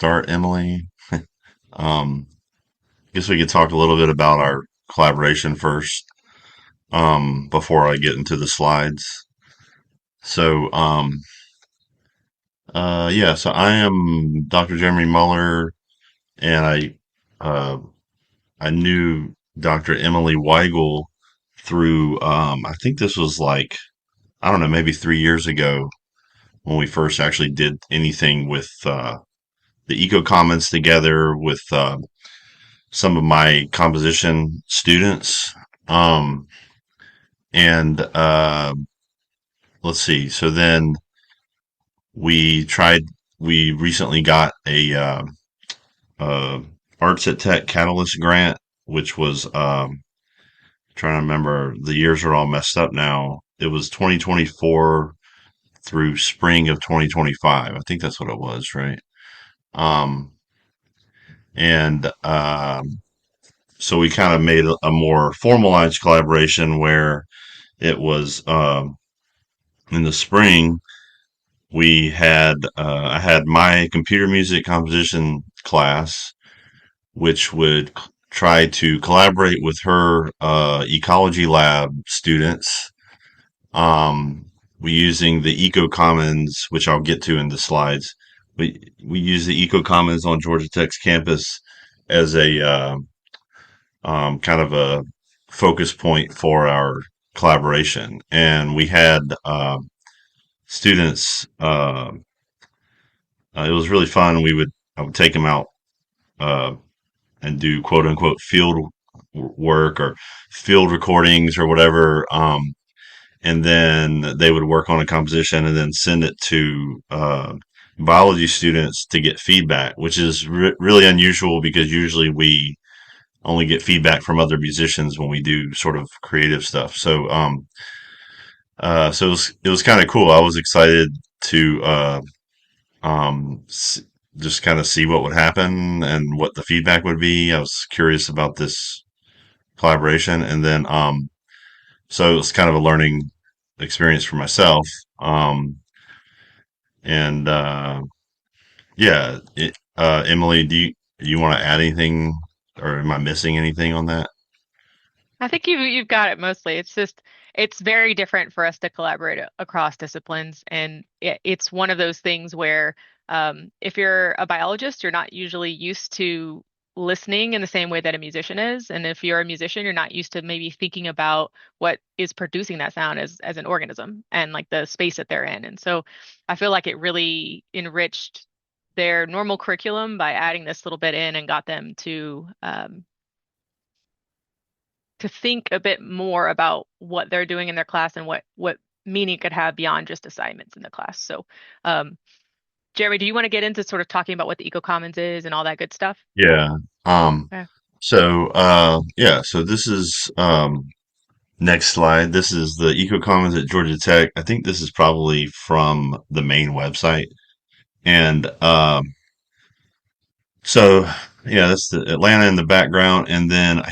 start, Emily. Um, I guess we could talk a little bit about our collaboration first, before I get into the slides. So, yeah, so I am Dr. Jeremy Muller, and uh, I knew Dr. Emily Weigel through, I think this was like, I don't know, maybe 3 years ago when we first actually did anything with, the Ecocommons together with, some of my composition students. Um, and let's see. So then we tried. We recently got a uh, Arts at Tech Catalyst grant, which was trying to remember. The years are all messed up now. It was 2024 through spring of 2025. I think that's what it was, right? Um, and so we kind of made a more formalized collaboration where it was in the spring we had I had my computer music composition class, which would try to collaborate with her ecology lab students. Um, we using the Eco Commons, which I'll get to in the slides. We use the Eco Commons on Georgia Tech's campus as a kind of a focus point for our collaboration, and we had students. It was really fun. I would take them out uh, and do quote unquote field work or field recordings or whatever. And then they would work on a composition and then send it to biology students to get feedback, which is really unusual because usually we only get feedback from other musicians when we do sort of creative stuff. So it was kind of cool. I was excited to um, s- just kind of see what would happen and what the feedback would be. I was curious about this collaboration, and then so it was kind of a learning experience for myself. Um, and yeah, Emily, do you want to add anything, or am I missing anything on that? I think you've got it mostly. It's just it's very different for us to collaborate across disciplines, and it's one of those things where if you're a biologist, you're not usually used to listening in the same way that a musician is, and if you're a musician, you're not used to maybe thinking about what is producing that sound as an organism and like the space that they're in. And so I feel like it really enriched their normal curriculum by adding this little bit in and got them to think a bit more about what they're doing in their class and what meaning it could have beyond just assignments in the class. So, um, Jeremy, do you want to get into sort of talking about what the Eco Commons is and all that good stuff? Yeah. Um, Okay. yeah. So this is next slide. This is the Eco Commons at Georgia Tech. I think this is probably from the main website. And so, yeah, that's the Atlanta in the background. And then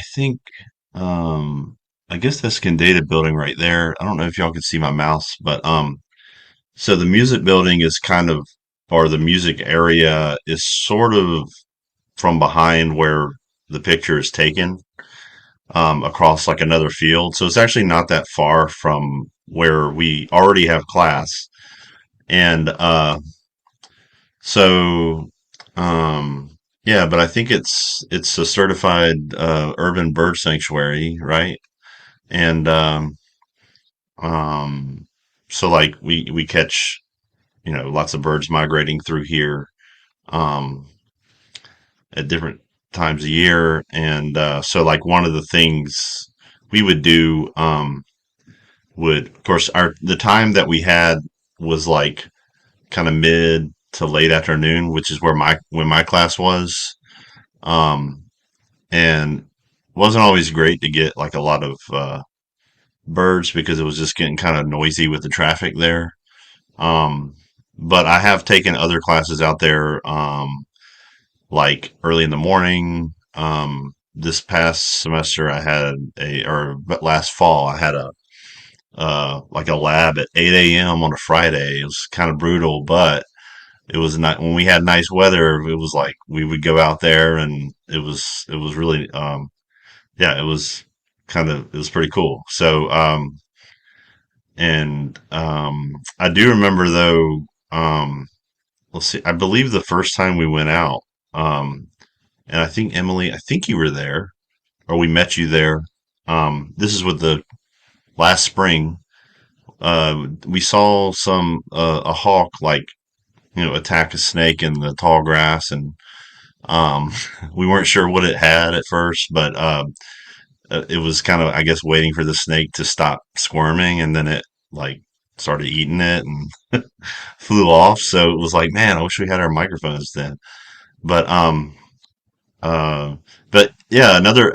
um, I guess that's Condata building right there. I don't know if y'all can see my mouse, but so the music building is kind of, or the music area is sort of from behind where the picture is taken, across like another field. So it's actually not that far from where we already have class. And, So, um, yeah, but I think it's a certified urban bird sanctuary, right? And um, so like we catch lots of birds migrating through here um, at different times of year, and so like one of the things we would do would of course our the time that we had was like kind of mid to late afternoon, which is where my class was. Um, and it wasn't always great to get like a lot of birds because it was just getting kind of noisy with the traffic there. Um, but I have taken other classes out there, like early in the morning. This past semester, but last fall, I had like a lab at 8 a.m. on a Friday. It was kind of brutal, but it was not when we had nice weather. It was like we would go out there, and it was really yeah, it was it was pretty cool. So and I do remember though. Let's see. I believe the first time we went out, um, and I think Emily, I think you were there, or we met you there. This is with the last spring. We saw a hawk attack a snake in the tall grass, and um, we weren't sure what it had at first, but it was kind of, I guess, waiting for the snake to stop squirming, and then it like started eating it and flew off. So it was like, man, I wish we had our microphones then. But uh, but yeah, another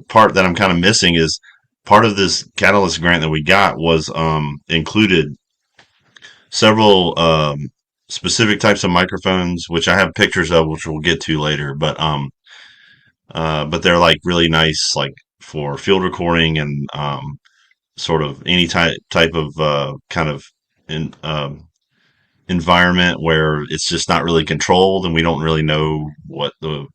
part that I'm kind of missing is part of this catalyst grant that we got was included several specific types of microphones, which I have pictures of, which we'll get to later. But they're like really nice, like for field recording and sort of any type of kind of in, environment where it's just not really controlled, and we don't really know what the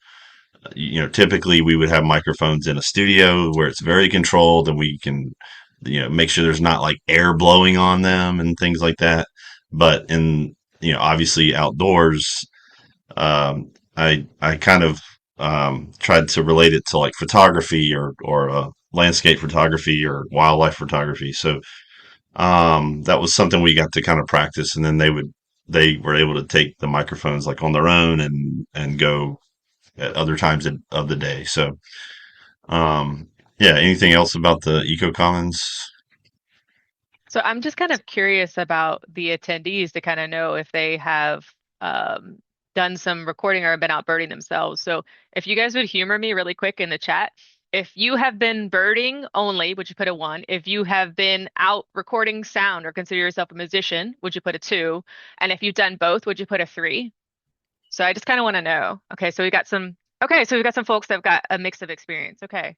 typically we would have microphones in a studio where it's very controlled, and we can make sure there's not like air blowing on them and things like that. But in obviously outdoors, I kind of tried to relate it to like photography or landscape photography or wildlife photography. So that was something we got to kind of practice, and then they were able to take the microphones like on their own and go at other times of the day. So yeah. Anything else about the Eco Commons? So I'm just kind of curious about the attendees to kind of know if they have um, done some recording or been out birding themselves. So if you guys would humor me really quick in the chat, if you have been birding only, would you put a one? If you have been out recording sound or consider yourself a musician, would you put a two? And if you've done both, would you put a three? So I just kind of want to know. Okay, so we've got some folks that have got a mix of experience. Okay,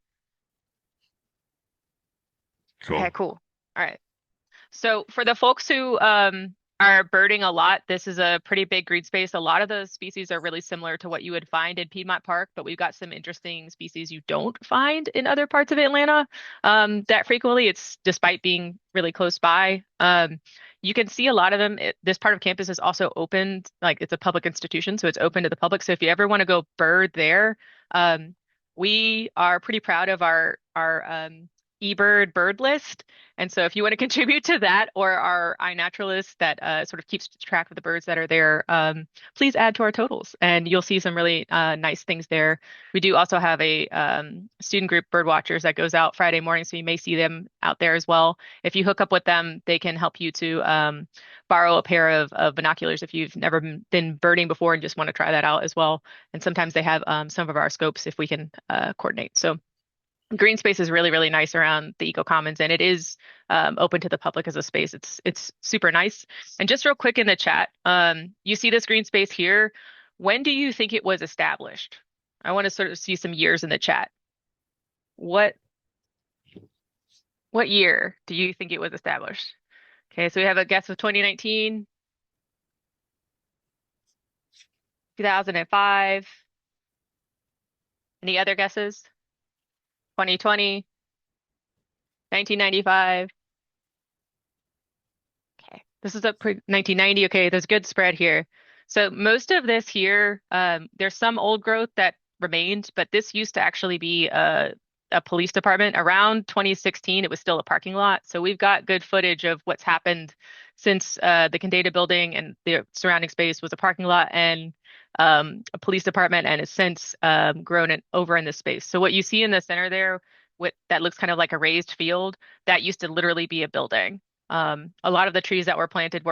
Cool. cool. All right. So for the folks who are birding a lot, this is a pretty big green space. A lot of the species are really similar to what you would find in Piedmont Park, but we've got some interesting species you don't find in other parts of Atlanta that frequently. It's despite being really close by. You can see a lot of them. This part of campus is also open, like it's a public institution, so it's open to the public. So if you ever want to go bird there, um, we are pretty proud of our eBird bird list. And so if you want to contribute to that or our iNaturalist that sort of keeps track of the birds that are there, please add to our totals and you'll see some really nice things there. We do also have a student group bird watchers that goes out Friday morning, so you may see them out there as well. If you hook up with them, they can help you to borrow a pair of binoculars if you've never been birding before and just want to try that out as well. And sometimes they have some of our scopes if we can coordinate. So green space is really, really nice around the Eco Commons, and it is open to the public as a space. It's super nice. And just real quick in the chat, you see this green space here. When do you think it was established? I want to sort of see some years in the chat. What what year do you think it was established? Okay, so we have a guess of 2019, 2005. Any other guesses? 2020, 1995. Okay, this is up pre 1990. Okay, there's good spread here. So most of this here, there's some old growth that remained, but this used to actually be a police department. Around 2016, it was still a parking lot. So we've got good footage of what's happened since the Condata building and the surrounding space was a parking lot and a police department, and has since grown it over in this space. So what you see in the center there, with that looks kind of like a raised field, that used to literally be a building. A lot of the trees that were planted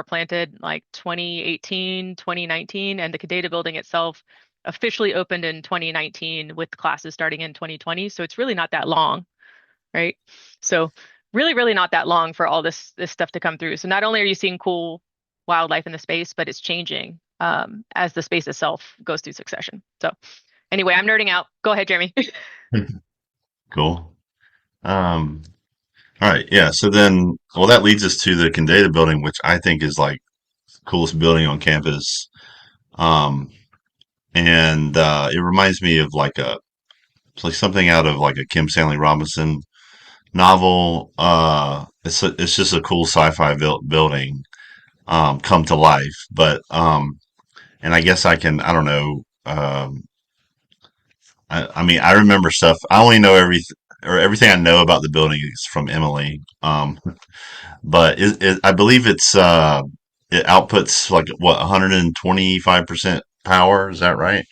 like 2018, 2019, and the Cadeta building itself officially opened in 2019 with classes starting in 2020. So it's really not that long, right? So really, really not that long for all this stuff to come through. So not only are you seeing cool wildlife in the space, but it's changing as the space itself goes through succession. So anyway, I'm nerding out. Go ahead, Jeremy. Cool. Um, all right. Yeah. So then, well, that leads us to the Condata building, which I think is like coolest building on campus. Um, and it reminds me of it's like something out of like a Kim Stanley Robinson novel. It's just a cool sci-fi building come to life. But and I guess I don't know. I mean, I remember stuff. I only know everything I know about the building is from Emily. But I believe it outputs like what 125% power. Is that right?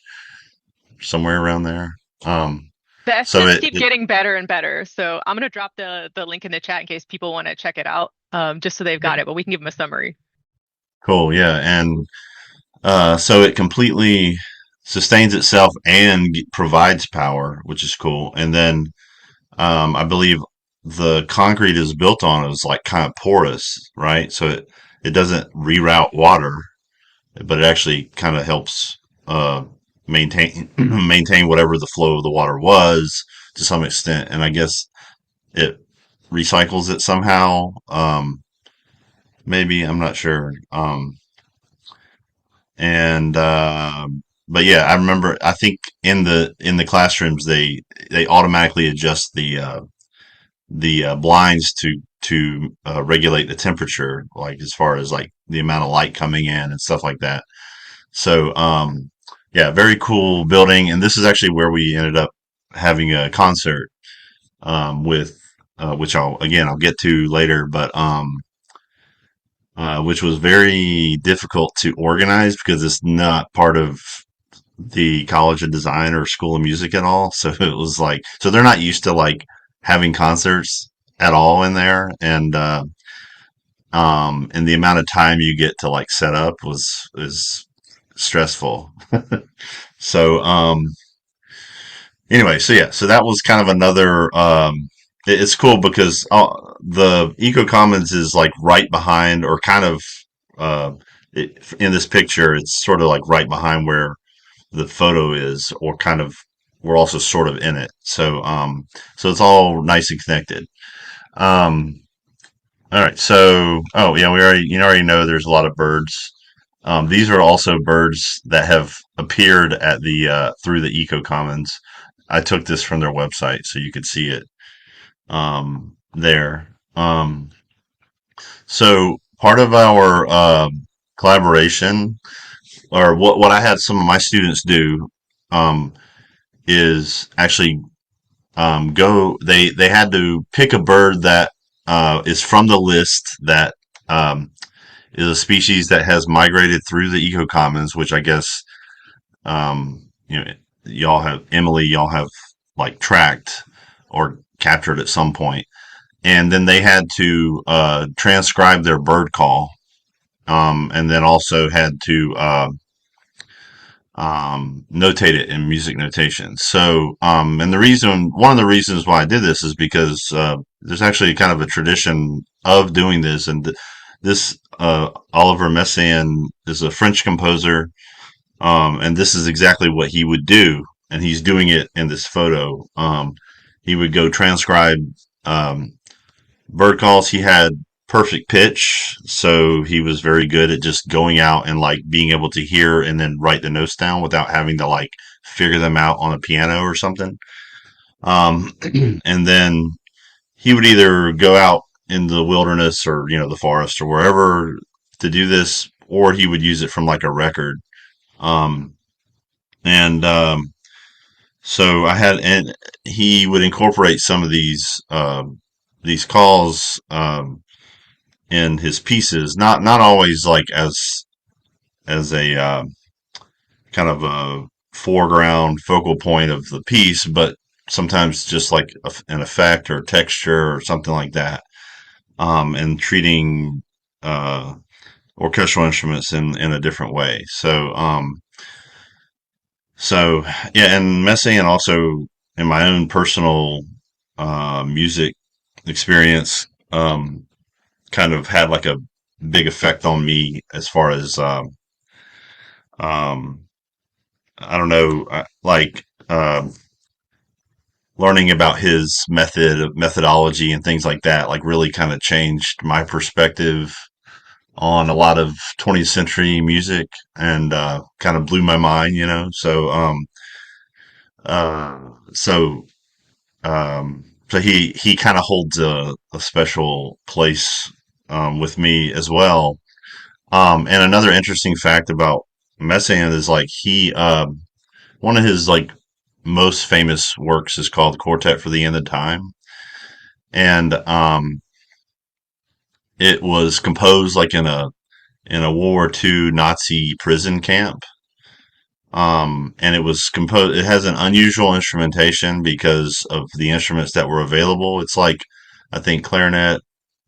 Somewhere around there. Um, The so estimates keep getting better and better. So I'm gonna drop the link in the chat in case people want to check it out, just so they've got yeah, it. But we can give them a summary. cool. Yeah, and so it completely sustains itself and provides power, which is cool. And then I believe the concrete is built on is like kind of porous, right? So it doesn't reroute water, but it actually kind of helps uh, maintain maintain whatever the flow of the water was to some extent. And I guess it recycles it somehow. Maybe I'm not sure. And but yeah, I remember. I think in the classrooms they automatically adjust the blinds to regulate the temperature, like as far as like the amount of light coming in and stuff like that. So yeah, very cool building. And this is actually where we ended up having a concert with which I'll get to later, but which was very difficult to organize because it's not part of the College of Design or School of Music at all. So it was like, so they're not used to like having concerts at all in there. And the amount of time you get to like set up is stressful. So, anyway, so yeah, so that was kind of another, it's cool because the Eco Commons is like right behind or kind of, uh, in this picture, it's sort of like right behind where the photo is, or kind of we're also sort of in it. So it's all nice and connected. Um, all right. So, oh yeah, we already you already know there's a lot of birds. These are also birds that have appeared at the through the Eco Commons. I took this from their website, so you could see it there. So part of our collaboration, or what I had some of my students do, um, is actually go. They had to pick a bird that is from the list that um, is a species that has migrated through the eco commons, which I guess you know y'all have like tracked or captured at some point, and then they had to transcribe their bird call, and then also had to notate it in music notation. So, and one of the reasons why I did this is because there's actually kind of a tradition of doing this, and this Oliver Messiaen is a French composer, and this is exactly what he would do, and he's doing it in this photo. He would go transcribe um, bird calls. He had perfect pitch, so he was very good at just going out and like being able to hear and then write the notes down without having to like figure them out on a piano or something. And then he would either go out in the wilderness or the forest or wherever to do this, or he would use it from like a record. Um, and So I had, and he would incorporate some of these calls in his pieces, not always like as a kind of a foreground focal point of the piece, but sometimes just like an effect or texture or something like that, and treating uh, orchestral instruments in a different way. So yeah, and Messiaen also in my own personal music experience kind of had like a big effect on me as far as um, I don't know, like learning about his methodology and things like that, like really kind of changed my perspective on a lot of 20th century music and kind of blew my mind, you know. Uh, so so he kind of holds a special place with me as well. And another interesting fact about Messiaen is like he one of his like most famous works is called Quartet for the End of Time, and it was composed like in a World War II Nazi prison camp. And it was composed. It has an unusual instrumentation because of the instruments that were available. It's like I think clarinet,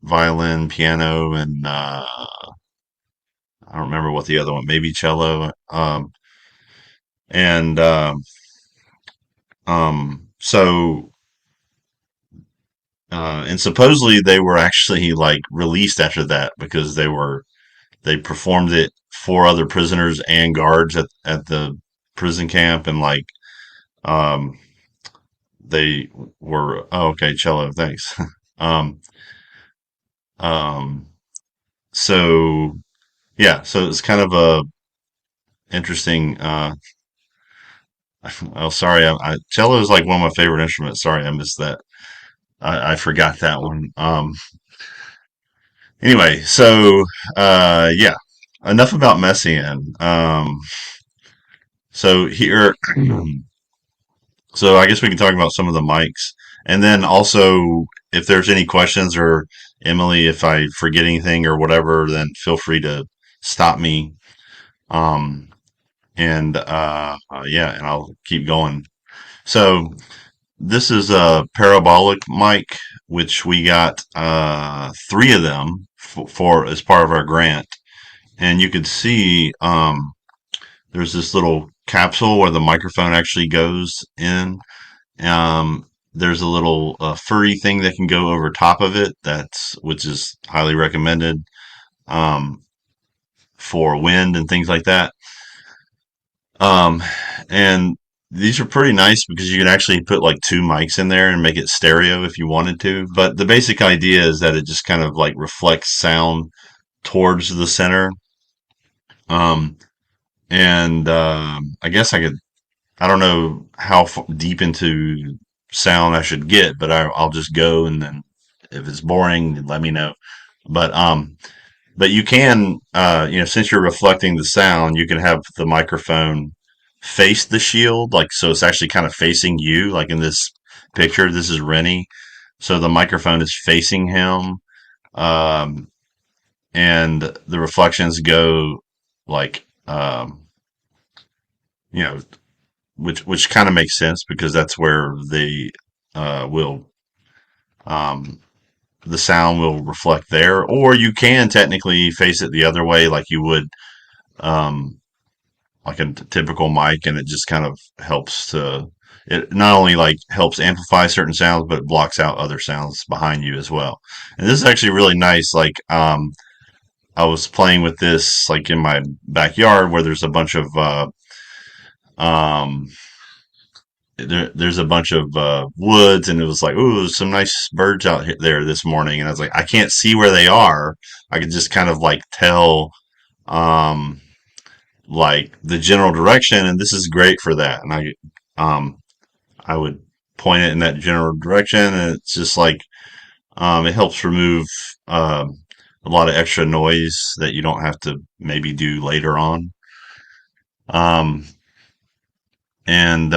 violin, piano, and I don't remember what the other one, maybe cello. And so and supposedly they were actually like released after that because they performed it for other prisoners and guards at the prison camp, and like um they were, oh, okay, cello, thanks. um um so yeah, so it's kind of a interesting oh, sorry, cello is like one of my favorite instruments. Sorry, I missed that. I forgot that one. Anyway, so yeah, enough about Messiaen. So here, so I guess we can talk about some of the mics, and then also if there's any questions, or Emily, if I forget anything or whatever, then feel free to stop me. Um, and yeah, and I'll keep going. So this is a parabolic mic, which we got three of them for as part of our grant, and you could see there's this little capsule where the microphone actually goes in. There's a little furry thing that can go over top of it. That's which is highly recommended um, for wind and things like that. Um, and these are pretty nice because you can actually put like two mics in there and make it stereo if you wanted to. But the basic idea is that it just kind of like reflects sound towards the center. Um, and I guess I don't know how deep into sound I should get, but I'll just go, and then if it's boring, let me know. But but you can, you know, since you're reflecting the sound, you can have the microphone face the shield, like so it's actually kind of facing you. Like in this picture, this is Rennie, so the microphone is facing him, um, and the reflections go like, you know, which kind of makes sense because that's where they will um, the sound will reflect there, or you can technically face it the other way, like you would um, like a typical mic, and it just kind of helps to. It not only like helps amplify certain sounds, but blocks out other sounds behind you as well. And this is actually really nice. Like I was playing with this like in my backyard where there's a bunch of um, there's a bunch of woods, and it was like, ooh, there's some nice birds out there this morning. And I was like, I can't see where they are. I could just kind of like tell, um, like the general direction, and this is great for that. And um, I would point it in that general direction, and it's just like, it helps remove, a lot of extra noise that you don't have to maybe do later on. Um, and,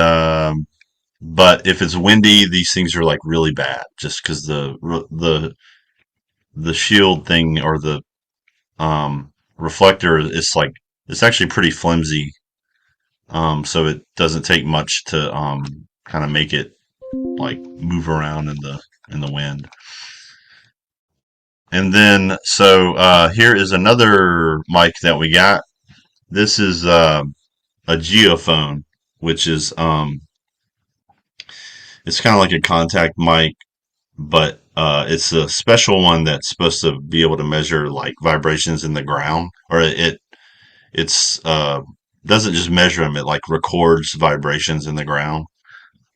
but if it's windy, these things are like really bad just because the shield thing or the reflector is like it's actually pretty flimsy. So it doesn't take much to kind of make it like move around in the wind. And then so here is another mic that we got. This is a geophone, which is it's kind of like a contact mic, but it's a special one that's supposed to be able to measure like vibrations in the ground, or it's doesn't just measure them; it like records vibrations in the ground.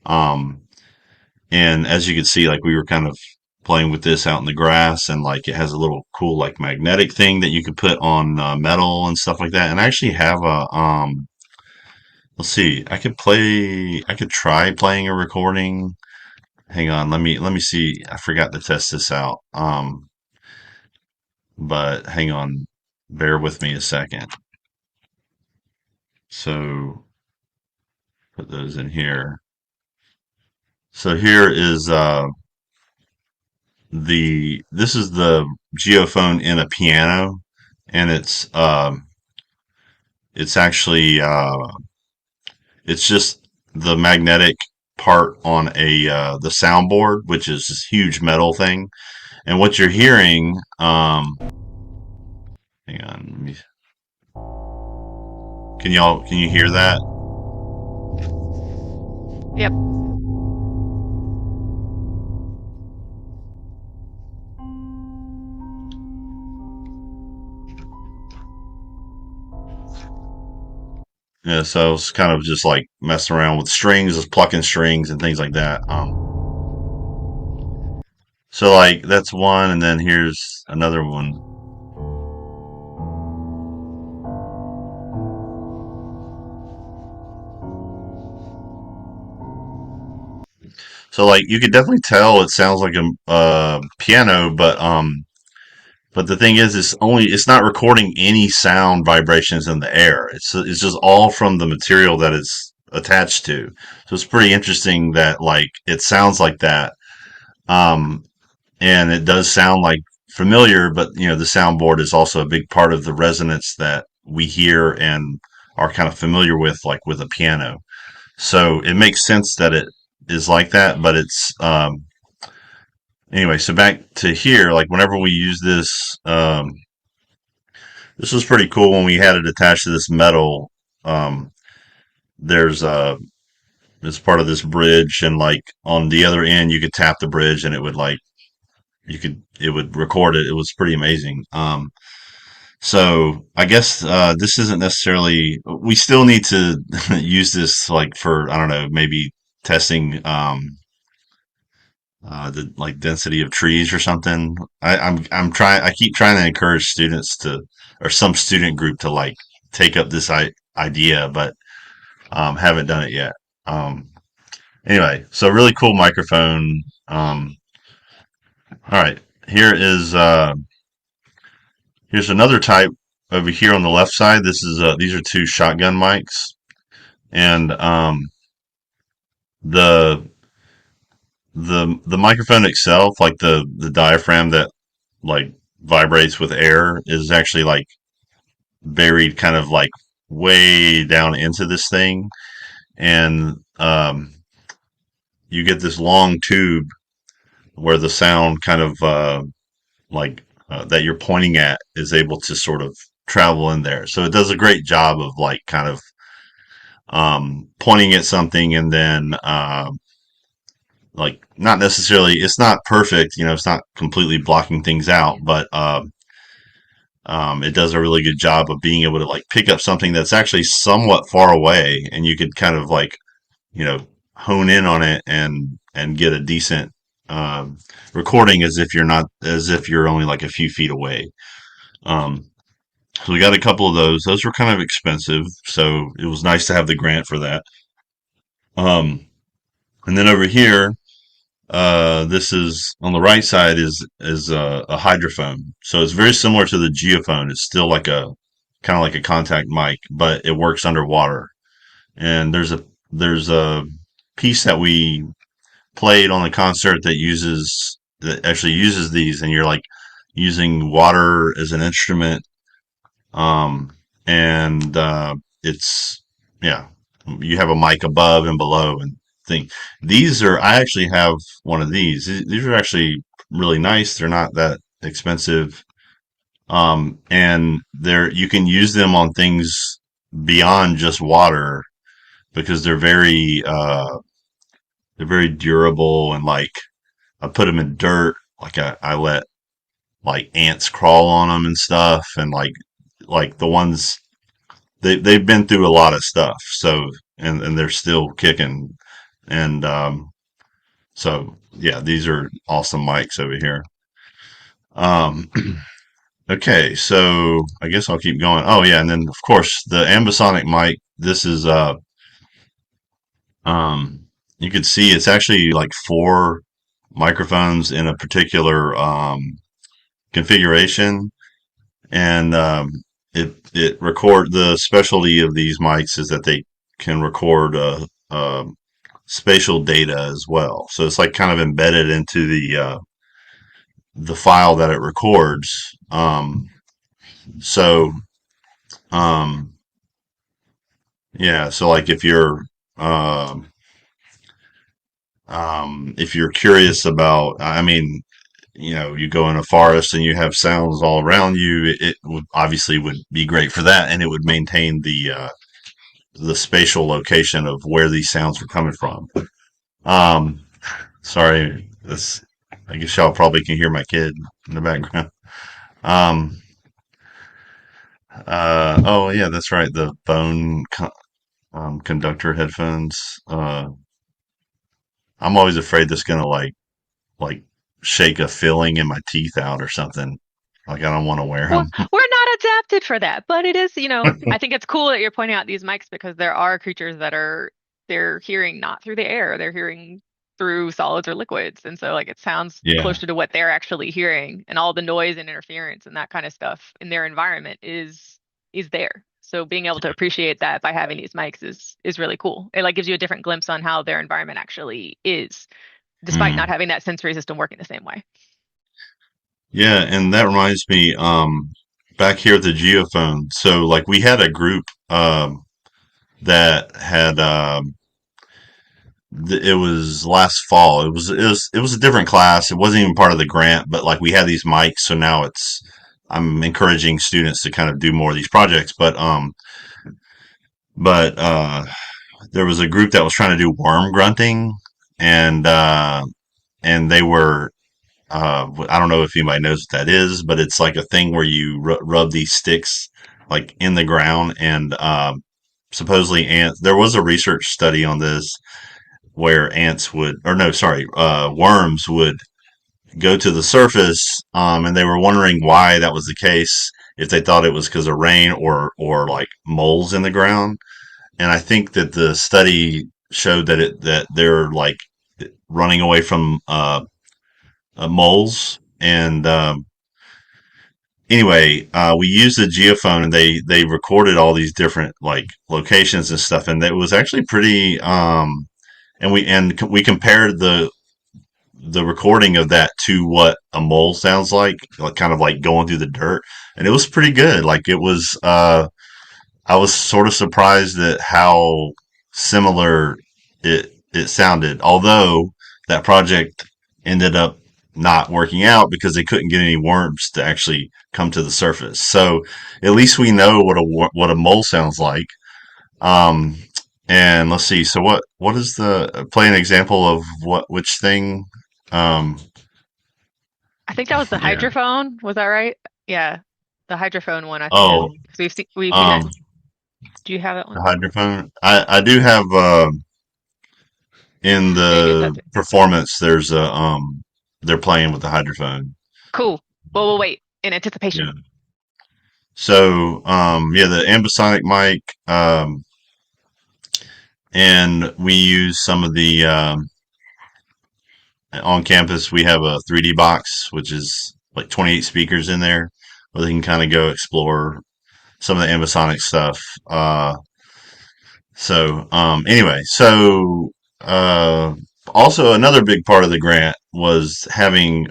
Um, and as you can see, like we were kind of playing with this out in the grass, and like it has a little cool like magnetic thing that you could put on metal and stuff like that. And I actually have a let's see, I could try playing a recording. Hang on, let me see. I forgot to test this out. But hang on, bear with me a second. So put those in here. So here is this is the geophone in a piano, and it's actually it's just the magnetic part on a the soundboard, which is this huge metal thing. And what you're hearing, hang on, can you hear that? Yep. Yeah, so it's kind of just like messing around with strings, just plucking strings and things like that. So like that's one, and then here's another one. So like you could definitely tell it sounds like a piano, but the thing is, it's not recording any sound vibrations in the air. It's just all from the material that it's attached to. So it's pretty interesting that like it sounds like that, um, and it does sound like familiar. But you know, the soundboard is also a big part of the resonance that we hear and are kind of familiar with, like with a piano. So it makes sense that it is like that, but it's anyway. So back to here, like whenever we use this, this was pretty cool when we had it attached to this metal. Um, there's it's part of this bridge, and like on the other end, you could tap the bridge, and it would like it would record it. It was pretty amazing. So I guess this isn't necessarily. We still need to use this like for I don't know maybe testing the like density of trees or something. I'm trying. I keep trying to encourage students to or some student group to like take up this idea, but haven't done it yet. Um, anyway, so really cool microphone. All right, here is here's another type over here on the left side. This is these are two shotgun mics, and the the microphone itself, like the diaphragm that like vibrates with air, is actually like buried kind of like way down into this thing, and you get this long tube where the sound kind of like that you're pointing at is able to sort of travel in there. So it does a great job of like kind of pointing at something and then like not necessarily it's not perfect, you know, it's not completely blocking things out, but it does a really good job of being able to like pick up something that's actually somewhat far away, and you could kind of like you know hone in on it and get a decent recording as if you're only like a few feet away. Um, so we got a couple of those. Those were kind of expensive, so it was nice to have the grant for that. Um, and then over here, this is on the right side is a hydrophone. So it's very similar to the geophone. It's still like a kind of like a contact mic, but it works underwater. And there's a piece that we played on a concert that actually uses these, and you're like using water as an instrument. Um, and it's yeah, you have a mic above and below and thing. These are I actually have one of these. These are actually really nice. They're not that expensive. And you can use them on things beyond just water because they're very durable, and like I put them in dirt. Like I let like ants crawl on them and stuff, and like the ones they've been through a lot of stuff. So and they're still kicking, and So yeah, these are awesome mics over here. Um, okay, so I guess I'll keep going. Oh yeah, and then of course the ambisonic mic. This is um, you can see it's actually like four microphones in a particular configuration, and it record the specialty of these mics is that they can record spatial data as well. So it's like kind of embedded into the file that it records. So um, yeah, so like um, if you're curious about, I mean, you go in a forest and you have sounds all around you. It would obviously would be great for that, and it would maintain the spatial location of where these sounds were coming from. Um, sorry, this I guess y'all probably can hear my kid in the background. Um, oh yeah, that's right. The conductor headphones. I'm always afraid that's gonna like shake a filling in my teeth out or something. Like I don't want to wear Well, them. we're not adapted for that, but it is, I think it's cool that you're pointing out these mics because there are creatures that they're hearing not through the air, they're hearing through solids or liquids. And so like it sounds Yeah. closer to what they're actually hearing and all the noise and interference and that kind of stuff in their environment is there. So being able to appreciate that by having these mics is really cool. It like gives you a different glimpse on how their environment actually is, despite not Mm. having that sensory system working the same way. Yeah, and that reminds me, back here at the geophone. So like we had a group that had it was last fall. It was a different class. It wasn't even part of the grant, but like we had these mics, so now it's I'm encouraging students to kind of do more of these projects. But there was a group that was trying to do worm grunting, and they were I don't know if anybody knows what that is, but it's like a thing where you rub these sticks like in the ground, and supposedly ants. There was a research study on this where ants would, or no, sorry, worms would go to the surface, and they were wondering why that was the case. If they thought it was because of rain or like moles in the ground, and I think that the study showed that they're like running away from moles. And anyway, we used the geophone, and they recorded all these different like locations and stuff, and it was actually pretty. And we compared the recording of that to what a mole sounds like kind of like going through the dirt, and it was pretty good. Like it was. I was sort of surprised at how similar it sounded. Although that project ended up not working out because they couldn't get any worms to actually come to the surface. So at least we know what a mole sounds like. Um, and let's see. So what is the play an example of which thing? Um, I think that was the yeah. hydrophone. Was that right? Yeah. The hydrophone one, I think is Oh, because we've seen that. um, Do you have that the one? hydrophone. I do have in Maybe it's the that. performance. There's a they're playing with the hydrophone. Cool. Well, we'll wait in anticipation. Yeah. So yeah, the ambisonic mic, and we use some of the on campus. We have a 3D box, which is like 28 speakers in there, where they can kind of go explore some of the ambisonic stuff. Anyway, so uh, also another big part of the grant was having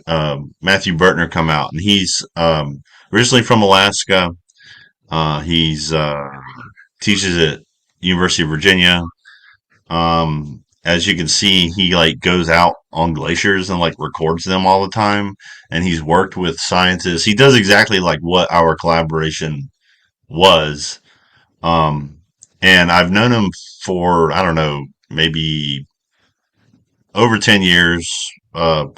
Matthew Bertner come out, and he's originally from Alaska. He's teaches at University of Virginia. As you can see, he like goes out on glaciers and like records them all the time, and he's worked with scientists. He does exactly like what our collaboration was. Um, and I've known him for, I don't know, maybe over 10 years. So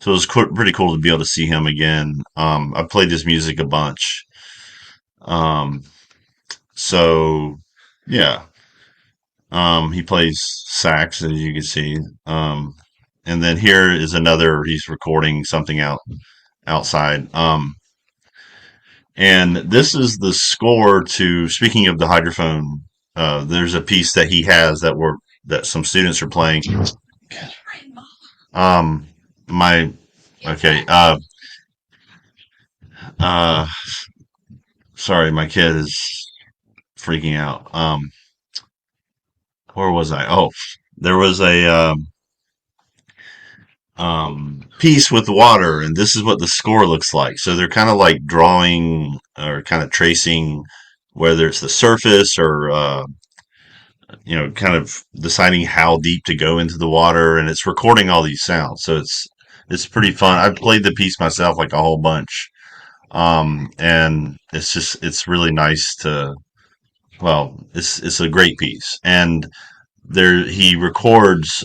it was pretty cool to be able to see him again. I've played his music a bunch. Um, so yeah, he plays sax, as you can see. and then here is another. He's recording something outside. And this is the score to. Speaking of the hydrophone, there's a piece that he has that some students are playing. Um, my okay. Uh, Sorry, my kid is freaking out. Where was I? Oh, there was a piece with water, and this is what the score looks like. So they're kind of like drawing or kind of tracing whether it's the surface or kind of deciding how deep to go into the water, and it's recording all these sounds. So it's pretty fun. I've played the piece myself like a whole bunch, and it's really nice to. Well, it's a great piece, and there he records.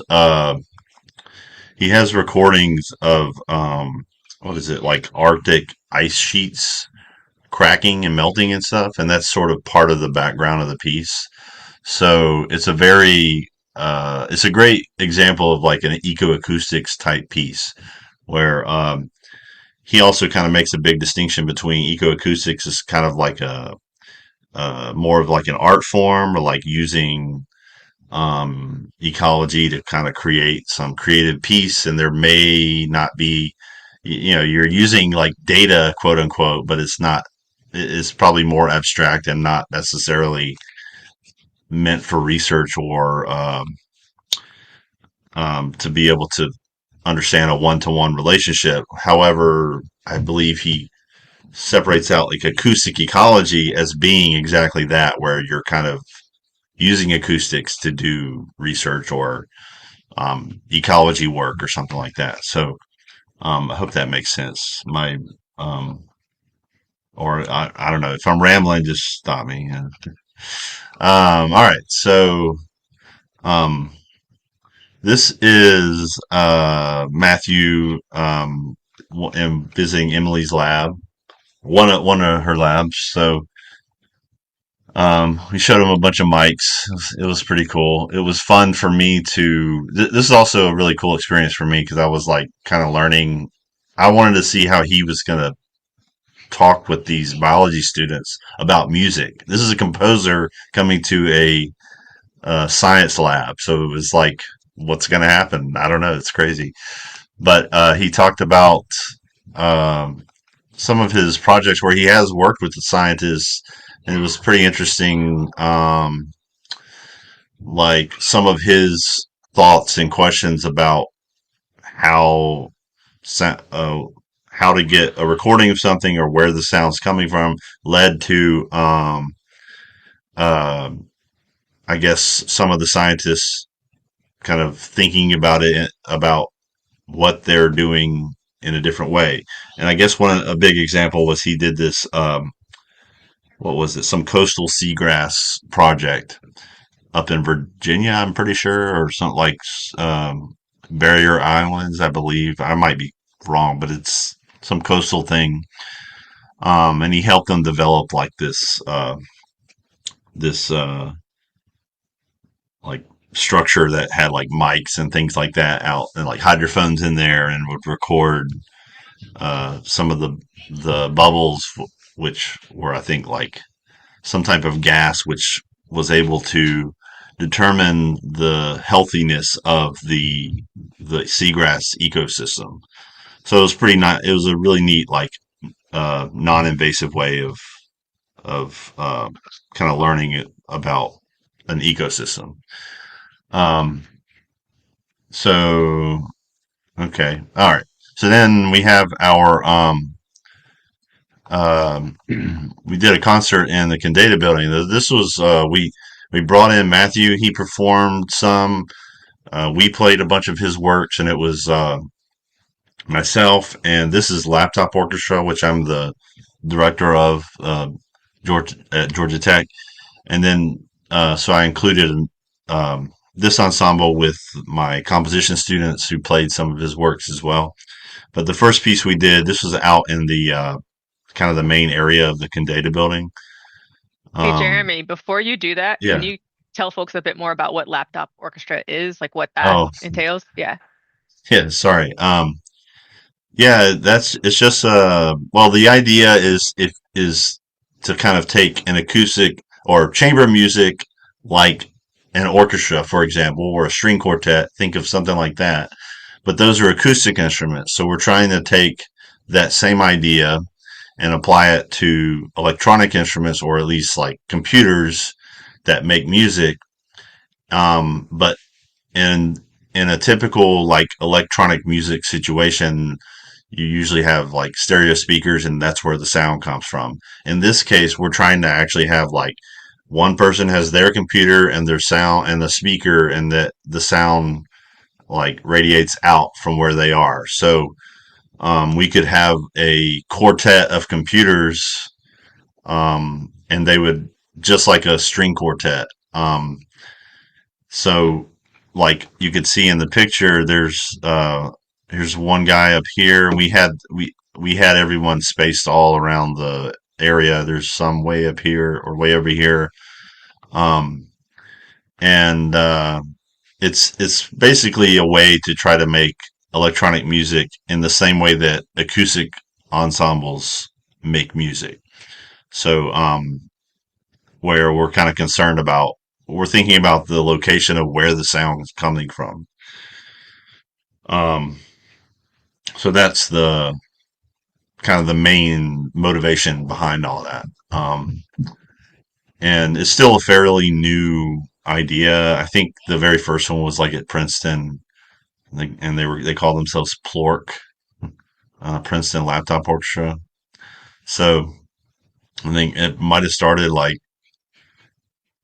He has recordings of what is it, like Arctic ice sheets cracking and melting and stuff, and that's sort of part of the background of the piece. So it's a great example of like an ecoacoustics type piece where he also kind of makes a big distinction between ecoacoustics is kind of like a more of like an art form or like using ecology to kind of create some creative piece, and there may not be, you're using like data, quote unquote, but it's not. It's probably more abstract and not necessarily meant for research or to be able to understand a one-to-one relationship. However, I believe he separates out like acoustic ecology as being exactly that, where you're kind of using acoustics to do research or ecology work or something like that. So I hope that makes sense. Um, I don't know if I'm rambling, just stop me. All right, so um, this is Matthew visiting Emily's lab, one of her labs. So we showed him a bunch of mics. It was pretty cool. It was fun for me to. This is also a really cool experience for me because I was like kind of learning. I wanted to see how he was going to talk with these biology students about music. This is a composer coming to a science lab, so it was like, what's going to happen? I don't know. It's crazy. But he talked about um, some of his projects where he has worked with the scientists, and it was pretty interesting. Like some of his thoughts and questions about how uh, how to get a recording of something or where the sound's coming from led to uh, I guess some of the scientists kind of thinking about it about what they're doing in a different way. And I guess a big example was he did this what was it, some coastal seagrass project up in Virginia, I'm pretty sure, or something like Barrier Islands, I believe. I might be wrong, but it's some coastal thing. And he helped them develop like this like structure that had like mics and things like that out and like hydrophones in there and would record some of the bubbles, which were I think like some type of gas, which was able to determine the healthiness of the seagrass ecosystem. So it was pretty not. It was a really neat, like non-invasive way of kind of learning it about an ecosystem. Um, so okay, all right. So then we have our we did a concert in the Condata building. This was we brought in Matthew. He performed some. We played a bunch of his works, and it was myself and this is Laptop Orchestra, which I'm the director of at Georgia Tech, and then so I included this ensemble with my composition students who played some of his works as well. But the first piece we did, this was out in the kind of the main area of the Condata building. Hey, Um, Jeremy, before you do that, can yeah. you tell folks a bit more about what laptop orchestra is, like what that Oh, entails? Yeah. Yeah, sorry. Yeah, that's it's just well, the idea is to kind of take an acoustic or chamber music like an orchestra, for example, or a string quartet. Think of something like that. But those are acoustic instruments. So we're trying to take that same idea and apply it to electronic instruments or at least like computers that make music. But in in a typical like electronic music situation, you usually have like stereo speakers and that's where the sound comes from. In this case, we're trying to actually have like one person has their computer and their sound and the speaker and the sound like radiates out from where they are. So we could have a quartet of computers and they would just like a string quartet. So, like you could see in the picture, here's one guy up here, and we had everyone spaced all around the area. There's some way up here or way over here, um, and it's basically a way to try to make electronic music in the same way that acoustic ensembles make music. So, where we're kind of concerned about we're thinking about the location of where the sound is coming from. Um, so that's the kind of the main motivation behind all that. And it's still a fairly new idea. I think the very first one was like at Princeton, and they called themselves Plork, Princeton Laptop Orchestra. So I think it might have started like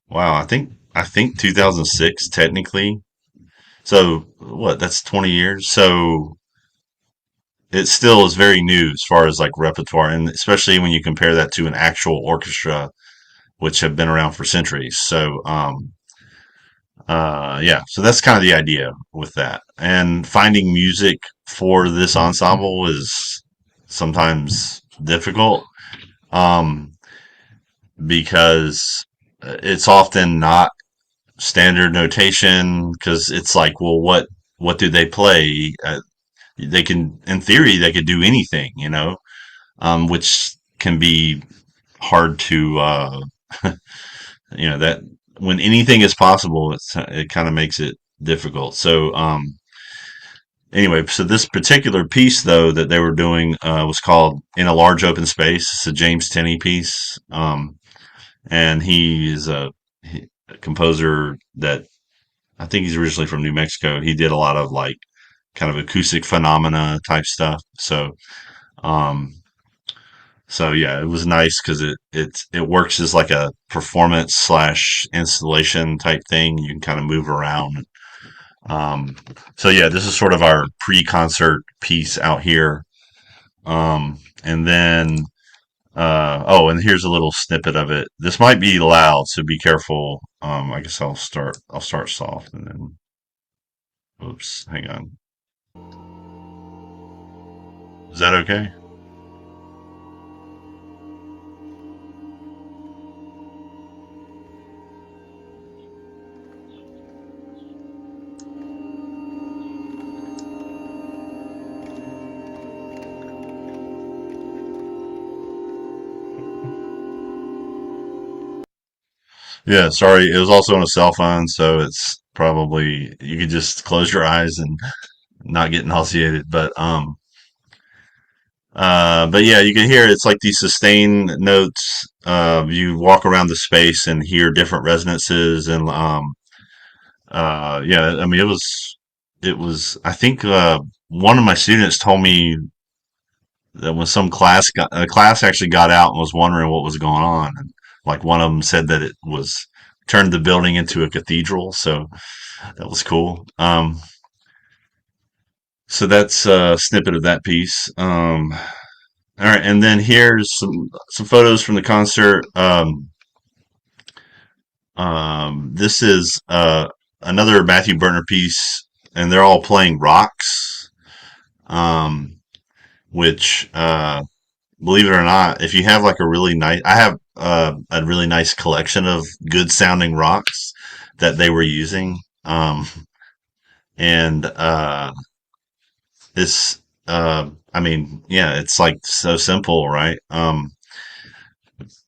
wow. I think 2006 technically. So what? That's 20 years. So it still is very new as far as like repertoire, and especially when you compare that to an actual orchestra, which have been around for centuries. So, yeah, so that's kind of the idea with that. And finding music for this ensemble is sometimes difficult, um, because it's often not standard notation because it's like, well, what do they play? They can, in theory, they could do anything, which can be hard to, that when anything is possible, it kind of makes it difficult. So, anyway, so this particular piece though that they were doing was called "In a Large Open Space." It's a James Tenney piece, and he is a composer that I think he's originally from New Mexico. He did a lot of like kind of acoustic phenomena type stuff. Um, So yeah, it was nice because it works as like a performance slash installation type thing. You can kind of move around. Um, so yeah, this is sort of our pre-concert piece out here. And then oh, and here's a little snippet of it. This might be loud, so be careful. I guess I'll start soft and then oops, hang on. Is that okay? Yeah, sorry. It was also on a cell phone, so it's probably you could just close your eyes and not get nauseated. But yeah, you can hear it's like these sustained notes. You walk around the space and hear different resonances, and yeah, I mean, it was. I think one of my students told me that when a class actually got out and was wondering what was going on, and like one of them said that it was turned the building into a cathedral, so that was cool. So that's a snippet of that piece. All right, and then here's some photos from the concert. This is another Matthew Berner piece, and they're all playing rocks. Um, which, believe it or not, if you have like a really nice, I have a really nice collection of good sounding rocks that they were using. And it's I mean, yeah, it's like so simple, right?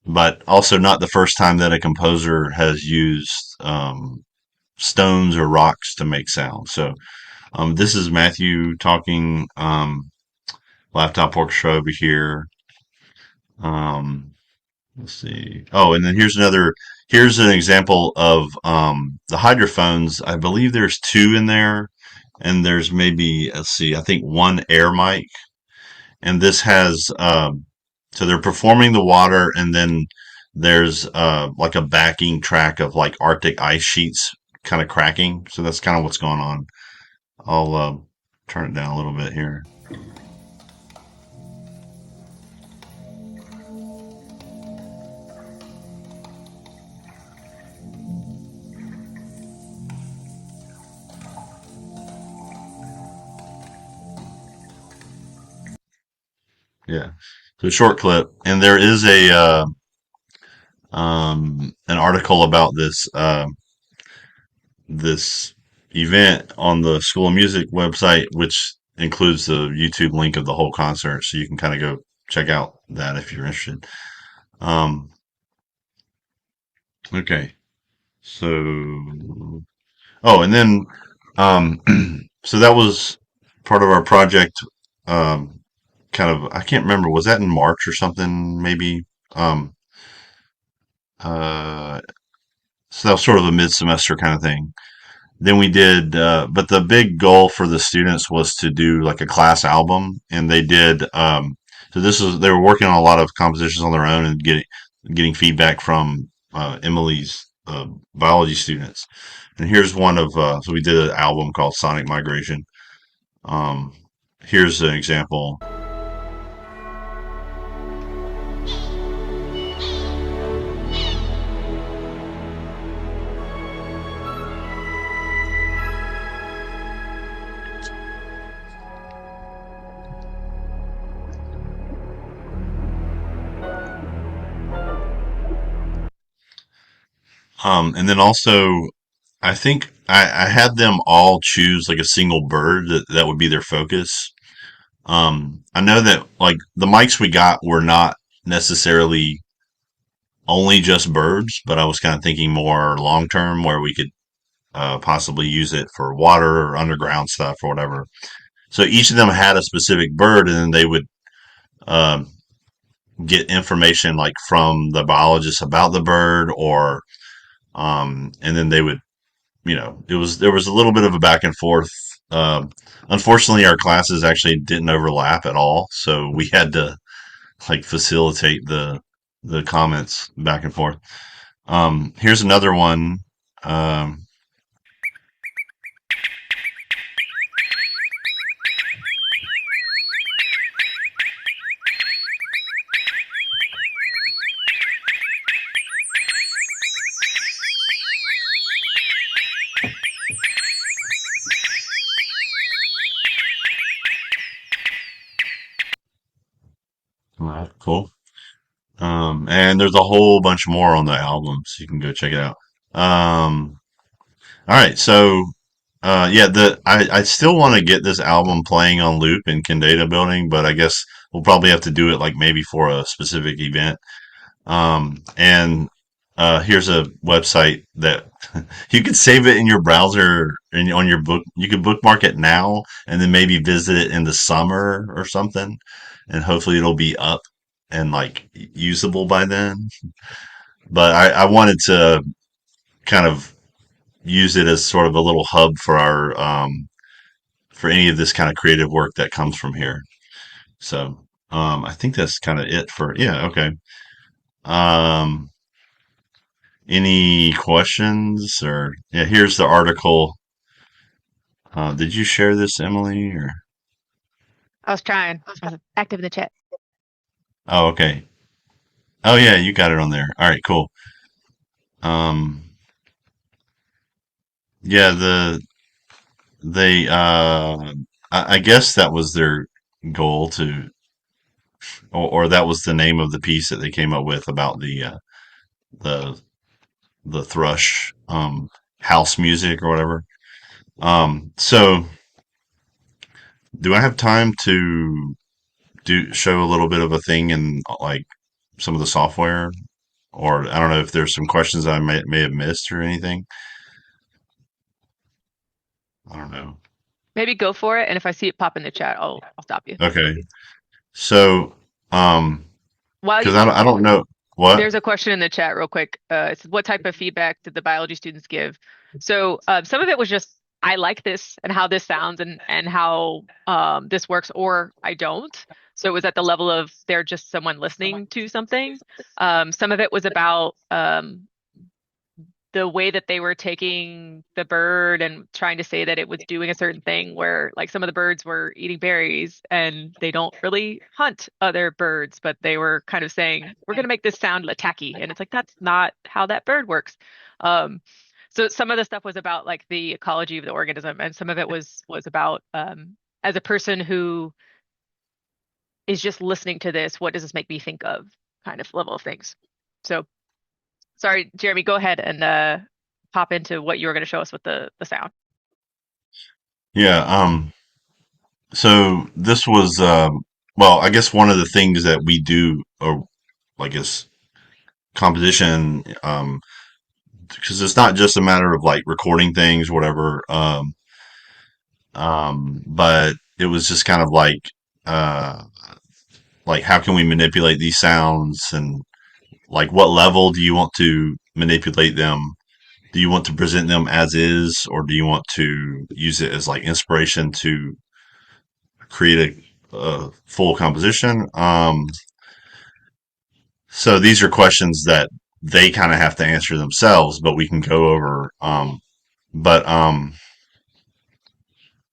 But also not the first time that a composer has used stones or rocks to make sound. So this is Matthew talking, laptop orchestra over here. Um, let's see. Oh, and then here's an example of the hydrophones. I believe there's two in there, and there's maybe, let's see, I think one air mic. And this has, so they're performing the water, and then there's like a backing track of like Arctic ice sheets kind of cracking. So that's kind of what's going on. I'll turn it down a little bit here. Yeah. So short clip, and there is a an article about this event on the School of Music website, which includes the YouTube link of the whole concert, so you can kind of go check out that if you're interested. Um, okay, so oh, and then um, so that was part of our project. Um, kind of, I can't remember. Was that in March or something? Maybe. Um, uh, so that was sort of a mid-semester kind of thing. Then we did, but the big goal for the students was to do like a class album, and they did. So this is they were working on a lot of compositions on their own and getting feedback from Emily's biology students. And here's one of so we did an album called Sonic Migration. Um, here's an example. And then also I think I had them all choose like a single bird that would be their focus. I know that like the mics we got were not necessarily only just birds, but I was kind of thinking more long term where we could possibly use it for water or underground stuff or whatever. So each of them had a specific bird, and then they would um, get information like from the biologist about the bird, or and then they would, it was there was a little bit of a back and forth. Um, Unfortunately, our classes actually didn't overlap at all, so we had to like facilitate the comments back and forth. Here's another one. Um, all right, cool. And there's a whole bunch more on the album, so you can go check it out. All right, so yeah, I still want to get this album playing on loop in Kendata Building, but I guess we'll probably have to do it like maybe for a specific event. And here's a website that you could save it in your browser and on your book. You could bookmark it now and then maybe visit it in the summer or something, and hopefully it'll be up and like usable by then. But I wanted to kind of use it as sort of a little hub for our for any of this kind of creative work that comes from here. So I think that's kind of it for yeah. Okay. Um, Any questions or yeah, here's the article. Did you share this, Emily? Or I was trying. I was active in the chat. oh, okay. Oh yeah, you got it on there. All right, cool. Um, yeah, they I guess that was their goal to, or that was the name of the piece that they came up with about the the thrush house music or whatever. So do I have time to do show a little bit of a thing in like some of the software? Or I don't know if there's some questions I may have missed or anything. I don't know. Maybe go for it, and if I see it pop in the chat, I'll stop you. Okay. So, um, While because you I don't know what. There's a question in the chat real quick. It's what type of feedback did the biology students give? So some of it was just I like this and how this sounds and how this works, or I don't. So it was at the level of they're just someone listening to something. Some of it was about the way that they were taking the bird and trying to say that it was doing a certain thing where like some of the birds were eating berries and they don't really hunt other birds, but they were kind of saying, we're going to make this sound attacky. And it's like, that's not how that bird works. Um, so some of the stuff was about like the ecology of the organism, and some of it was about as a person who is just listening to this, what does this make me think of kind of level of things. So sorry, Jeremy, go ahead and pop into what you were going to show us with the sound. Yeah. So this was, well, I guess one of the things that we do, or like is composition, because it's not just a matter of like recording things, whatever. But it was just kind of uh, like how can we manipulate these sounds and like what level do you want to manipulate them? Do you want to present them as is, or do you want to use it as like inspiration to create a full composition? So these are questions that they kind of have to answer themselves, but we can go over. But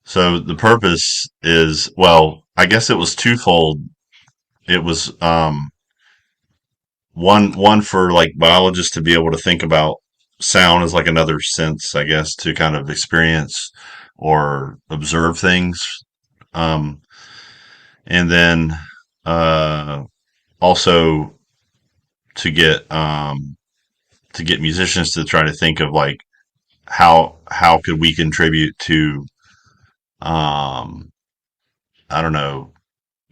So the purpose is, well, I guess it was twofold. It was one for like biologists to be able to think about sound as like another sense, I guess, to kind of experience or observe things. Um, and then uh, also to get musicians to try to think of like how could we contribute to um, I don't know,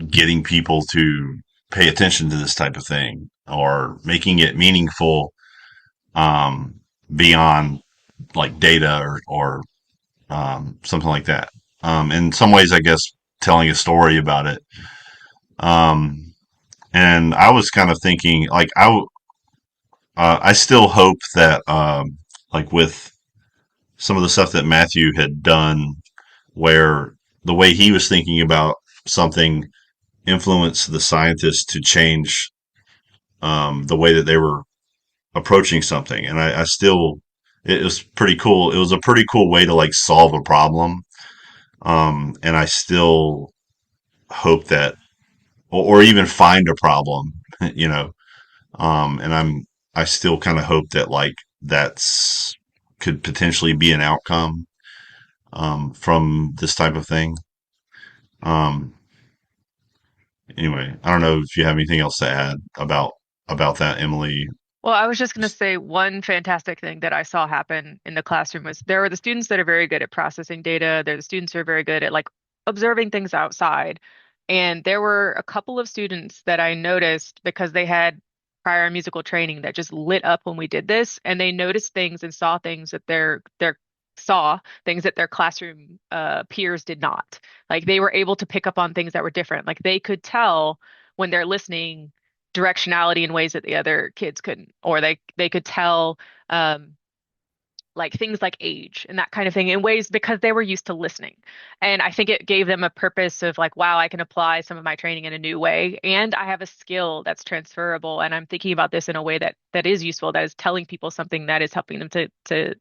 getting people to pay attention to this type of thing or making it meaningful um, beyond like data or something like that. In some ways, I guess telling a story about it. Um, and I was kind of thinking, like, I still hope that, like, with some of the stuff that Matthew had done, where the way he was thinking about something influenced the scientists to change the way that they were approaching something. And I still, it was pretty cool. It was a pretty cool way to like solve a problem. And I still hope that, or even find a problem, you know. And I still kind of hope that like that's could potentially be an outcome from this type of thing. Um, anyway, I don't know if you have anything else to add about that, Emily. Well, I was just going to say one fantastic thing that I saw happen in the classroom was there were the students that are very good at processing data. There are the students who are very good at like observing things outside. And there were a couple of students that I noticed because they had prior musical training that just lit up when we did this, and they noticed things and saw things that their saw things that their classroom peers did not. Like they were able to pick up on things that were different. Like they could tell when they're listening directionality in ways that the other kids couldn't, or they could tell um, like things like age and that kind of thing in ways because they were used to listening. And I think it gave them a purpose of like, wow, I can apply some of my training in a new way, and I have a skill that's transferable, and I'm thinking about this in a way that is useful, that is telling people something that is helping them to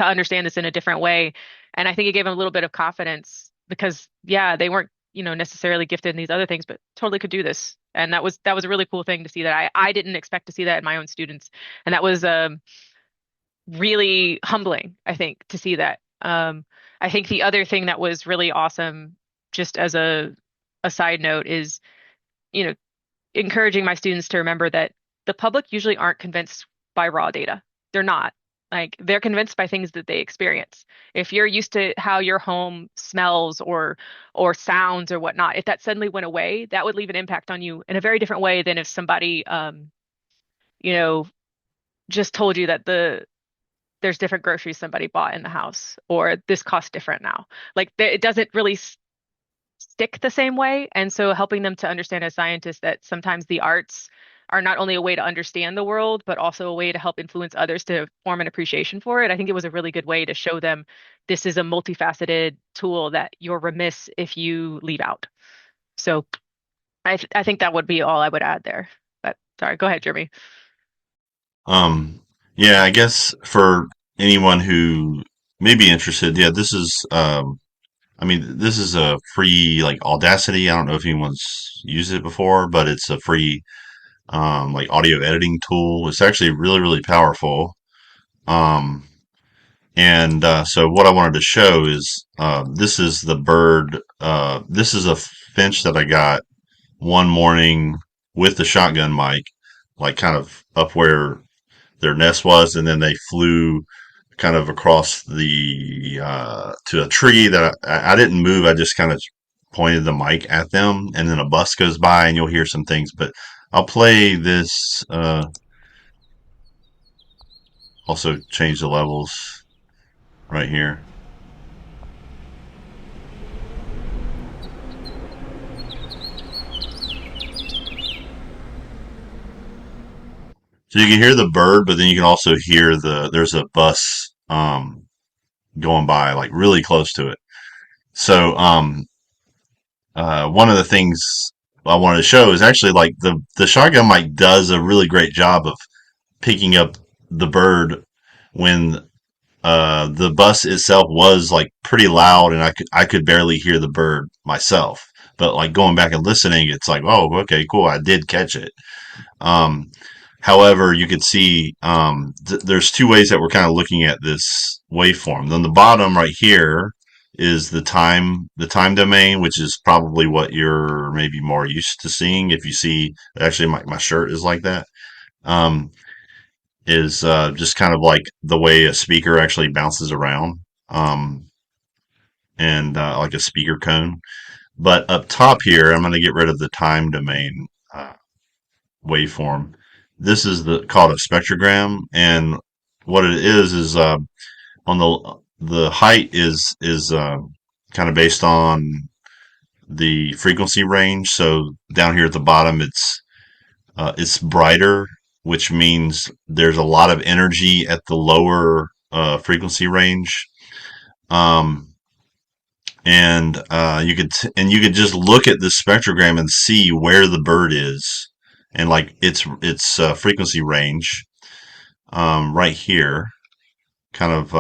understand this in a different way. And I think it gave them a little bit of confidence because yeah, they weren't, necessarily gifted in these other things, but totally could do this. And that was a really cool thing to see that I didn't expect to see that in my own students. And that was really humbling, I think, to see that. I think the other thing that was really awesome, just as a side note, is, you know, encouraging my students to remember that the public usually aren't convinced by raw data. They're not. Like they're convinced by things that they experience. If you're used to how your home smells or sounds or whatnot, if that suddenly went away, that would leave an impact on you in a very different way than if somebody you know, just told you that there's different groceries somebody bought in the house or this costs different now. Like it doesn't really stick the same way. And so helping them to understand as scientists that sometimes the arts are not only a way to understand the world, but also a way to help influence others to form an appreciation for it. I think it was a really good way to show them this is a multifaceted tool that you're remiss if you leave out. So I think that would be all I would add there. But sorry, go ahead, Jeremy. Um, yeah, I guess for anyone who may be interested, yeah, this is, I mean, this is a free, like Audacity. I don't know if anyone's used it before, but it's a free, like audio editing tool. It's actually really, really powerful. Um, and so what I wanted to show is, this is the bird, this is a finch that I got one morning with the shotgun mic, like kind of up where their nest was, and then they flew kind of across the to a tree that I didn't move. I just kind of pointed the mic at them, and then a bus goes by, and you'll hear some things. But I'll play this. Also, change the levels right here, so you can hear the bird, but then you can also hear there's a bus going by, like really close to it. So one of the things I wanted to show is actually like the shotgun mic does a really great job of picking up the bird when the bus itself was like pretty loud and I could barely hear the bird myself. But like going back and listening, it's like, oh, okay, cool, I did catch it. Um, However, you could see there's two ways that we're kind of looking at this waveform. On the bottom right here is the time domain, which is probably what you're maybe more used to seeing. If you see, actually, my shirt is like that. Um, is just kind of like the way a speaker actually bounces around, um, and like a speaker cone. But up top here, I'm going to get rid of the time domain waveform. This is the called a spectrogram, and what it is on the height is kind of based on the frequency range. So down here at the bottom, it's brighter, which means there's a lot of energy at the lower frequency range. Um, and you could just look at this spectrogram and see where the bird is, and like its frequency range right here, kind of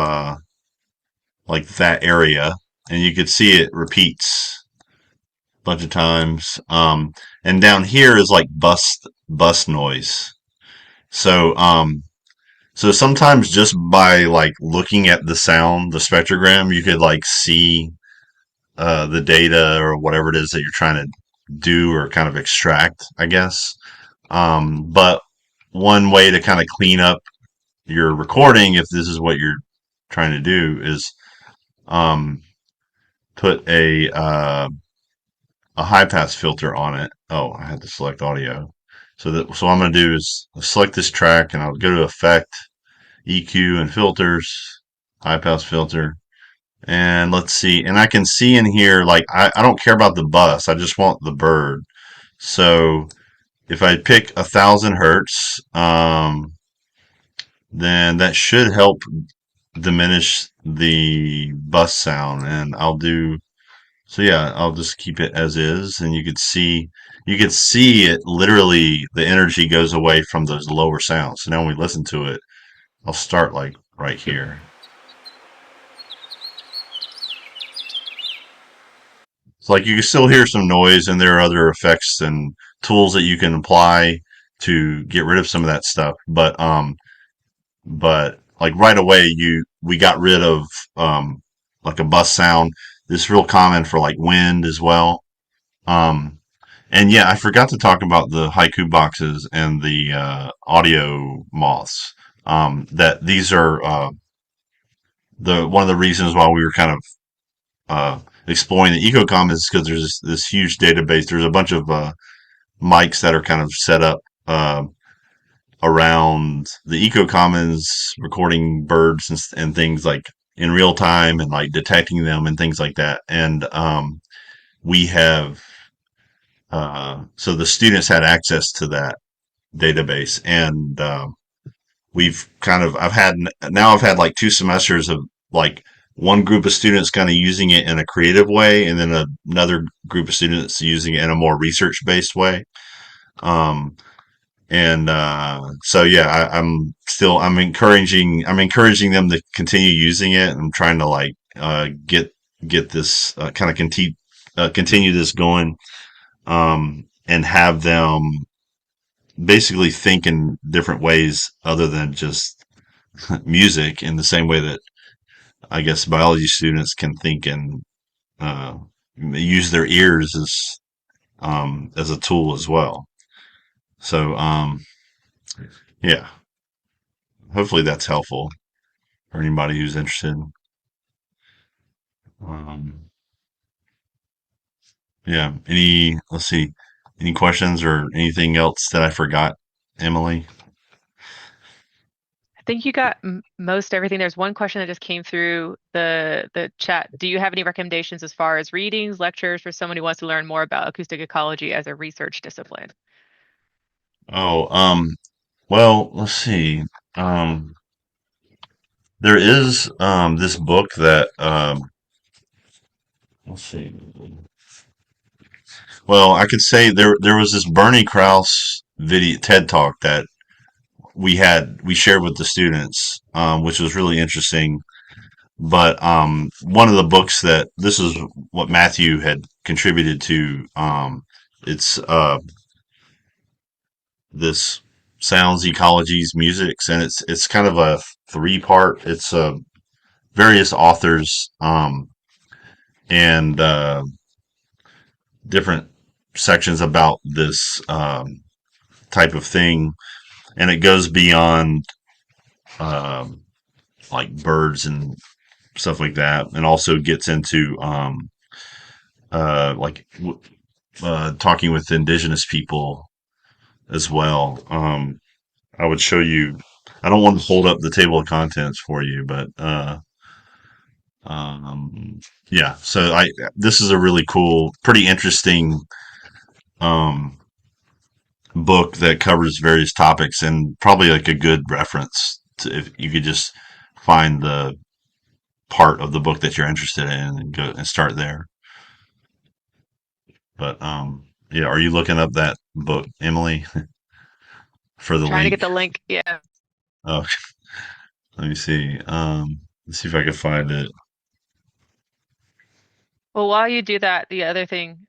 like that area, and you could see it repeats a bunch of times. And down here is like bus noise. So so sometimes just by like looking at the sound, the spectrogram, you could like see the data or whatever it is that you're trying to do or kind of extract, I guess. But one way to kind of clean up your recording, if this is what you're trying to do, is um, put a high pass filter on it. Oh, I had to select audio. So what I'm going to do is select this track and I'll go to Effect, EQ, and Filters, high pass filter. And let's see. And I can see in here, like, I don't care about the bus. I just want the bird. So if I pick 1,000 hertz, then that should help diminish the bus sound. And so yeah, I'll just keep it as is. And you could see it literally, the energy goes away from those lower sounds. So now when we listen to it, I'll start like right here. It's like you can still hear some noise, and there are other effects and tools that you can apply to get rid of some of that stuff. But like right away, we got rid of like a bus sound. This is real common for like wind as well. Um, and yeah, I forgot to talk about the haiku boxes and the audio moths. that these are the one of the reasons why we were kind of exploring the Ecocommons is because there's this huge database. There's a bunch of mics that are kind of set up around the Ecocommons, recording birds and things like in real time and like detecting them and things like that. And we have so the students had access to that database, and we've kind of I've had like 2 semesters of like one group of students kind of using it in a creative way, and then another group of students using it in a more research based way. Um, and so yeah, I'm encouraging them to continue using it. I'm trying to like get this kind of continue this going, and have them basically think in different ways other than just music, in the same way that I guess biology students can think and uh, use their ears as a tool as well. So yeah, hopefully that's helpful for anybody who's interested. Um, yeah. Let's see, any questions or anything else that I forgot, Emily? I think you got most everything. There's one question that just came through the chat. Do you have any recommendations as far as readings, lectures for someone who wants to learn more about acoustic ecology as a research discipline? Oh, well, let's see. Um, there is this book that let's see. Well, I could say there was this Bernie Krause video TED talk that we shared with the students, which was really interesting. But one of the books that this is what Matthew had contributed to. It's this sounds, ecologies, musics, and it's kind of a 3 part. It's various authors and different sections about this type of thing, and it goes beyond um, like birds and stuff like that, and also gets into like talking with indigenous people as well. I would show you. I don't want to hold up the table of contents for you, but um, yeah. So I this is a really cool, pretty interesting um, book that covers various topics, and probably like a good reference to if you could just find the part of the book that you're interested in and go and start there. But yeah, are you looking up that book, Emily, for the Trying to get link? the link. Yeah. Oh, let me see. Let's see if I can find it. Well, while you do that, the other thing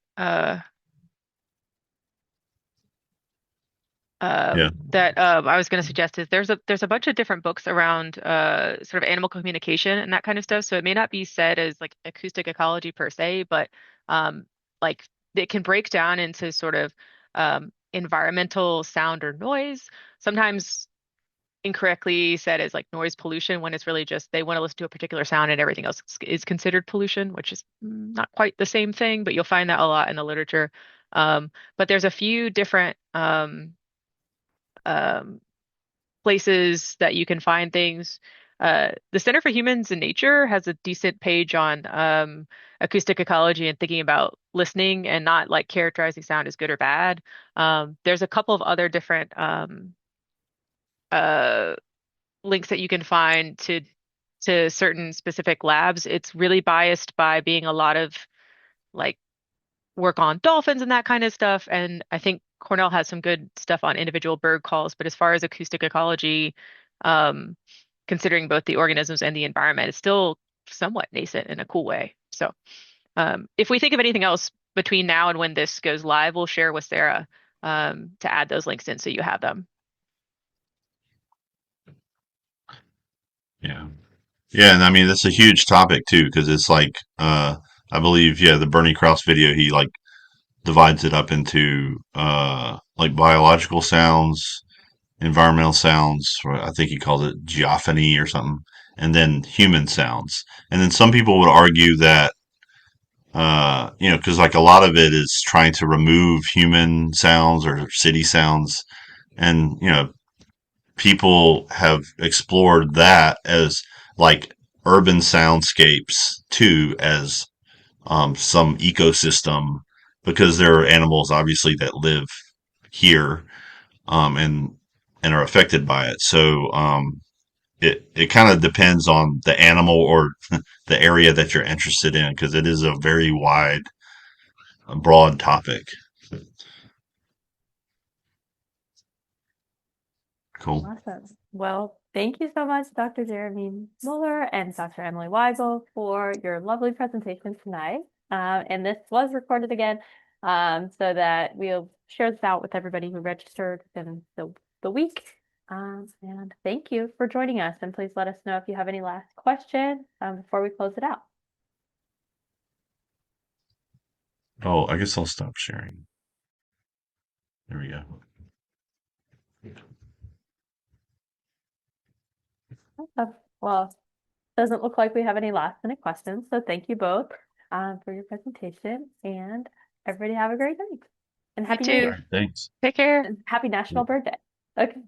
Yeah. that I was going to suggest is there's a bunch of different books around sort of animal communication and that kind of stuff. So it may not be said as like acoustic ecology per se, but um, like it can break down into sort of environmental sound or noise. Sometimes incorrectly said as like noise pollution when it's really just they want to listen to a particular sound and everything else is considered pollution, which is not quite the same thing, but you'll find that a lot in the literature. But there's a few different um, places that you can find things. The Center for Humans and Nature has a decent page on acoustic ecology and thinking about listening and not like characterizing sound as good or bad. There's a couple of other different uh, links that you can find to certain specific labs. It's really biased by being a lot of like work on dolphins and that kind of stuff. And I think Cornell has some good stuff on individual bird calls. But as far as acoustic ecology, um, considering both the organisms and the environment, it's still somewhat nascent in a cool way. So if we think of anything else between now and when this goes live, we'll share with Sarah to add those links in so you have them. Yeah. Yeah, and I mean that's a huge topic too, because it's like I believe, yeah, the Bernie Krause video, he like divides it up into like biological sounds, environmental sounds, or I think he calls it geophony or something, and then human sounds. And then some people would argue that, because like a lot of it is trying to remove human sounds or city sounds. And, people have explored that as like urban soundscapes too, as some ecosystem, because there are animals obviously that live here, and are affected by it. So it kind of depends on the animal or the area that you're interested in, because it is a very wide, broad topic. Cool. Awesome. Well, thank you so much, Dr. Jeremy Muller and Dr. Emily Weigel, for your lovely presentation tonight. And this was recorded again, so that we'll share this out with everybody who registered within the week. And thank you for joining us. And please let us know if you have any last questions before we close it out. Oh, I guess I'll stop sharing. There we go. Well, doesn't look like we have any last minute questions. So thank you both for your presentation, and everybody have a great night and You happy New All too. Year right, thanks. Take care. and happy National Bird Day. Okay.